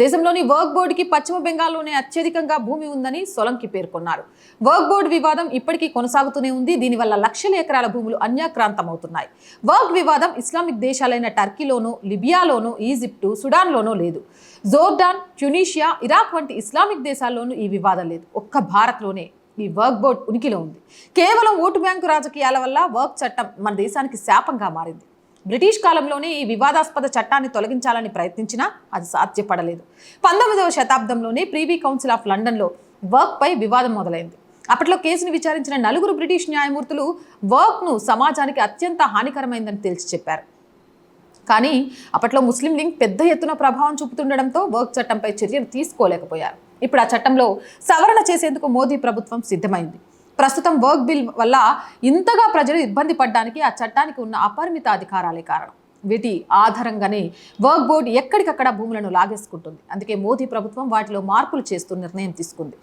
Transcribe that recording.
దేశంలోని వర్క్ బోర్డుకి పశ్చిమ బెంగాల్లోనే అత్యధికంగా భూమి ఉందని సోలంకి పేర్కొన్నారు. వర్క్ బోర్డు వివాదం ఇప్పటికీ కొనసాగుతూనే ఉంది. దీనివల్ల లక్షల ఎకరాల భూములు అన్యాక్రాంతమవుతున్నాయి. వర్క్ వివాదం ఇస్లామిక్ దేశాలైన టర్కీలోనూ, లిబియాలోనూ, ఈజిప్టు, సుడాన్లోనూ లేదు. జోర్డాన్, ట్యునీషియా, ఇరాక్ వంటి ఇస్లామిక్ దేశాల్లోనూ ఈ వివాదం లేదు. ఒక్క భారత్లోనే ఈ వర్క్ బోర్డు ఉనికిలో ఉంది. కేవలం ఓటు బ్యాంకు రాజకీయాల వల్ల వర్క్ చట్టం మన దేశానికి శాపంగా మారింది. బ్రిటిష్ కాలంలోనే ఈ వివాదాస్పద చట్టాన్ని తొలగించాలని ప్రయత్నించినా అది సాధ్యపడలేదు. 19వ శతాబ్దంలోనే ప్రీవీ కౌన్సిల్ ఆఫ్ లండన్లో వర్క్ పై వివాదం మొదలైంది. అప్పట్లో కేసును విచారించిన 4 బ్రిటిష్ న్యాయమూర్తులు వర్క్ను సమాజానికి అత్యంత హానికరమైందని తేల్చి చెప్పారు. కానీ అప్పట్లో ముస్లిం లీగ్ పెద్ద ఎత్తున ప్రభావం చూపుతుండడంతో వర్క్ చట్టంపై చర్యలు తీసుకోలేకపోయారు. ఇప్పుడు ఆ చట్టంలో సవరణ చేసేందుకు మోదీ ప్రభుత్వం సిద్ధమైంది. ప్రస్తుతం వర్క్ బిల్ వల్ల ఇంతగా ప్రజలు ఇబ్బంది పడడానికి ఆ చట్టానికి ఉన్న అపరిమిత అధికారాలే కారణం. వీటి ఆధారంగానే వర్క్ బోర్డు ఎక్కడికక్కడ భూములను లాగేసుకుంటుంది. అందుకే మోదీ ప్రభుత్వం వాటిలో మార్పులు చేస్తూ నిర్ణయం తీసుకుంది.